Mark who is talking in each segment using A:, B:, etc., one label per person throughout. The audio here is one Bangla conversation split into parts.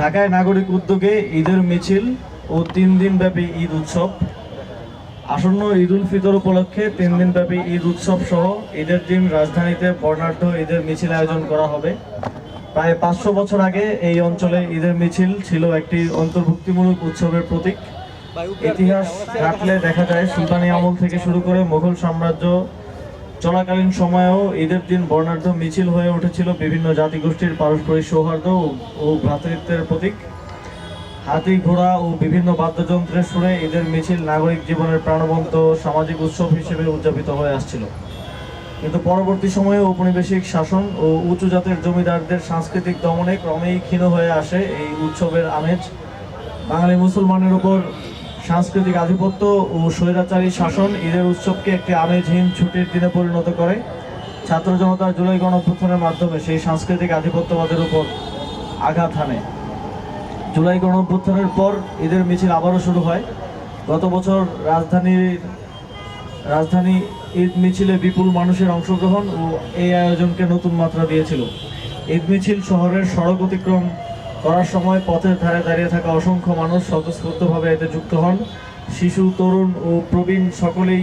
A: ঢাকায় নাগরিক উদ্যোগে ঈদের মিছিল ও 3 দিনব্যাপী ঈদ উৎসব। আসন্ন ঈদ উল ফিতর উপলক্ষে 3 দিনব্যাপী ঈদ উৎসব সহ ঈদের দিন রাজধানীতে বর্ণাঢ্য ঈদের মিছিল আয়োজন করা হবে। প্রায় 500 বছর আগে এই অঞ্চলে ঈদের মিছিল ছিল একটি অন্তর্ভুক্তিমূলক উৎসবের প্রতীক। ইতিহাস ঘাটলে দেখা যায় সুলতানি আমল থেকে শুরু করে মুঘল সাম্রাজ্য চলাকালীন সময়েও ঈদের দিন বর্ণাঢ্য মিছিল হয়ে উঠেছিল বিভিন্ন জাতিগোষ্ঠীর পারস্পরিক সৌহার্দ্য ও ভ্রাতৃত্বের প্রতীক। হাতি, ঘোড়া ও বিভিন্ন বাদ্যযন্ত্রের সুরে ঈদের মিছিল নাগরিক জীবনের প্রাণবন্ত সামাজিক উৎসব হিসেবে উদযাপিত হয়ে আসছিল। কিন্তু পরবর্তী সময়ে ঔপনিবেশিক শাসন ও উঁচু জাতের জমিদারদের সাংস্কৃতিক দমনে ক্রমেই ক্ষীণ হয়ে আসে এই উৎসবের আমেজ। বাঙালি মুসলমানের উপর সাংস্কৃতিক আধিপত্য ও স্বৈরাচারী শাসন ঈদের উৎসবকে একটি আমেজহীন ছুটির দিনে পরিণত করে। ছাত্র জনতার জুলাই গণঅভ্যুত্থানের মাধ্যমে সেই সাংস্কৃতিক আধিপত্যবাদের উপর আঘাত হানে। জুলাই গণঅভ্যুত্থানের পর ঈদের মিছিল আবারও শুরু হয়। গত বছর রাজধানী ঈদ মিছিলে বিপুল মানুষের অংশগ্রহণ ও এই আয়োজনকে নতুন মাত্রা দিয়েছিল। ঈদ মিছিল শহরের সড়ক অতিক্রম করার সময় পথের ধারে দাঁড়িয়ে থাকা অসংখ্য মানুষ স্বতঃস্ফূর্তভাবে এতে যুক্ত হন। শিশু, তরুণ ও প্রবীণ সকলেই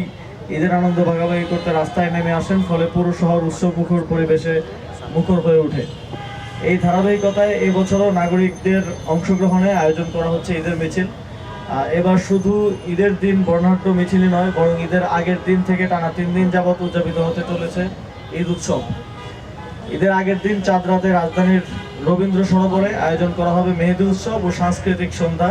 A: ঈদের আনন্দ ভাগাভাগি করতে রাস্তায় নেমে আসেন, ফলে পুরো শহর উৎসব মুখর পরিবেশে মুখর হয়ে ওঠে। এই ধারাবাহিকতায় এই বছরও নাগরিকদের অংশগ্রহণে আয়োজন করা হচ্ছে ঈদের মিছিল। এবার শুধু ঈদের দিন বর্ণাঢ্য মিছিলই নয়, বরং ঈদের আগের দিন থেকে টানা 3 দিন যাবৎ উদযাপিত হতে চলেছে ঈদ উৎসব। ঈদের আগের দিন চাঁদ রাতে রাজধানীর রবীন্দ্র সরোবরে আয়োজন করা হবে মেহেদি উৎসব ও সাংস্কৃতিক সন্ধ্যা।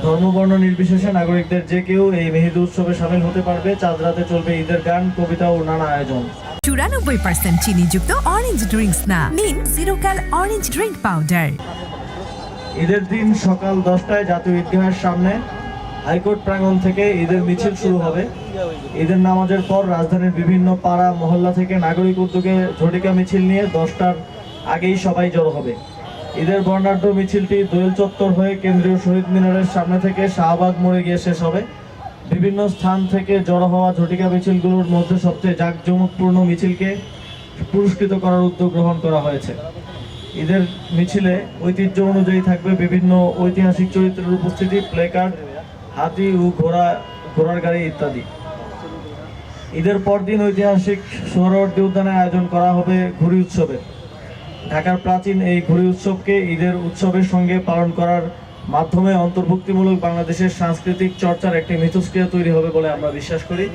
A: ধর্মবর্ণ নির্বিশেষে নাগরিকদের যে কেউ এই মেহেদি উৎসবে সামিল হতে পারবে। চাঁদ রাতে চলবে ঈদের গান, কবিতা ও নানা আয়োজন।
B: 94% চিনিযুক্ত অরেঞ্জ ড্রিঙ্কস না, নিন জিরো ক্যাল অরেঞ্জ ড্রিঙ্ক পাউডার।
A: ঈদের দিন সকাল 10টায় জাতীয় ঈদগাহের সামনে হাইকোর্ট প্রাঙ্গণ থেকে ঈদের মিছিল শুরু হবে। ঈদের নামাজের পর রাজধানীর বিভিন্ন পাড়া মহল্লা থেকে নাগরিক উদ্যোগে ঝটিকা মিছিল নিয়ে 10টার আগেই সবাই জড়ো হবে। ঈদের বর্ণাঢ্য মিছিলটি দোয়েল চত্বর হয়ে কেন্দ্রীয় শহীদ মিনারের সামনে থেকে শাহবাগ মোড়ে গিয়ে শেষ হবে। বিভিন্ন স্থান থেকে জড়ো হওয়া ঝটিকা মিছিলগুলোর মধ্যে সবচেয়ে জাঁকজমকপূর্ণ মিছিলকে পুরস্কৃত করার উদ্যোগ গ্রহণ করা হয়েছে। ঈদের মিছিলে ঐতিহ্য অনুযায়ী থাকবে বিভিন্ন ঐতিহাসিক চরিত্রের উপস্থিতি, প্লেকার্ড, হাতি ও ঘোড়ার গাড়ি ইত্যাদি। ঈদের পরদিন ঐতিহাসিক সোহরাওয়ার্দী উদ্যানে আয়োজন করা হবে ঘুড়ি উৎসবের। ঢাকার প্রাচীন এই ঘুড়ি উৎসবকে ঈদের উৎসবের সঙ্গে পালন করার মাধ্যমে অন্তর্ভুক্তিমূলক বাংলাদেশের সাংস্কৃতিক চর্চার একটি মিথস্ক্রিয়া তৈরি হবে বলে আমরা বিশ্বাস করি।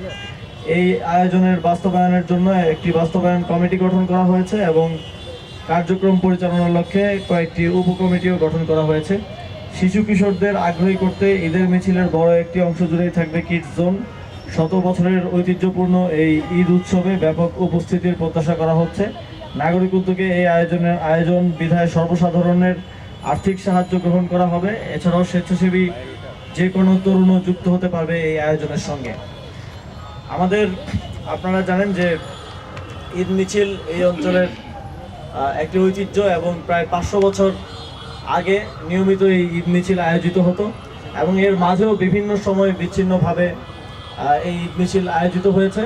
A: এই আয়োজনের বাস্তবায়নের জন্য একটি বাস্তবায়ন কমিটি গঠন করা হয়েছে এবং কার্যক্রম পরিচালনার লক্ষ্যে কয়েকটি উপকমিটিও গঠন করা হয়েছে। শিশু কিশোরদের আগ্রহী করতে ঈদের মিছিলের বড় একটি অংশ জুড়েই থাকবে কিডস জোন। 100 বছরের ঐতিহ্যপূর্ণ এই ঈদ উৎসবে ব্যাপক উপস্থিতির প্রত্যাশা করা হচ্ছে। নাগরিক উদ্যোগে এই আয়োজন বিধায় সর্বসাধারণের আর্থিক সাহায্য গ্রহণ করা হবে। এছাড়াও স্বেচ্ছাসেবী যে কোনো তরুণও যুক্ত হতে পারবে এই আয়োজনের সঙ্গে। আপনারা জানেন যে ঈদ মিছিল এই অঞ্চলের একটি ঐতিহ্য এবং প্রায় 500 বছর আগে নিয়মিত এই ঈদ মিছিল আয়োজিত হতো এবং এর মাঝেও বিভিন্ন সময় বিচ্ছিন্নভাবে এই ঈদ মিছিল আয়োজিত হয়েছে।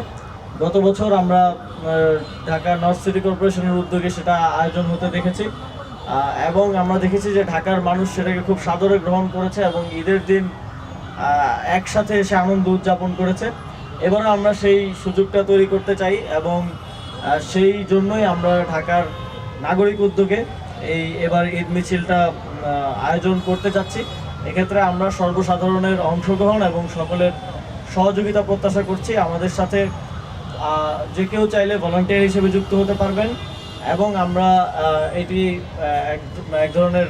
A: গত বছর আমরা ঢাকা নর্থ সিটি কর্পোরেশনের উদ্যোগে সেটা আয়োজন হতে দেখেছি এবং আমরা দেখেছি যে ঢাকার মানুষ সেটাকে খুব সাদরে গ্রহণ করেছে এবং ঈদের দিন একসাথে এসে আনন্দ উদযাপন করেছে। এবারে আমরা সেই সুযোগটা তৈরি করতে চাই এবং সেই জন্যই আমরা ঢাকার নাগরিক উদ্যোগে এবার ঈদ মিছিলটা আয়োজন করতে যাচ্ছি। এক্ষেত্রে আমরা সর্বসাধারণের অংশগ্রহণ এবং সকলের সহযোগিতা প্রত্যাশা করছি। আমাদের সাথে যে কেউ চাইলে ভলান্টিয়ার হিসেবে যুক্ত হতে পারবেন এবং আমরা এটি এক ধরনের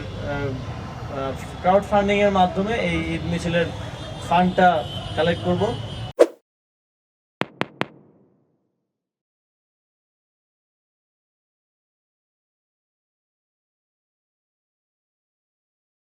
A: ক্রাউড ফান্ডিংয়ের মাধ্যমে এই ঈদ মিছিলের ফান্ডটা কালেক্ট করব।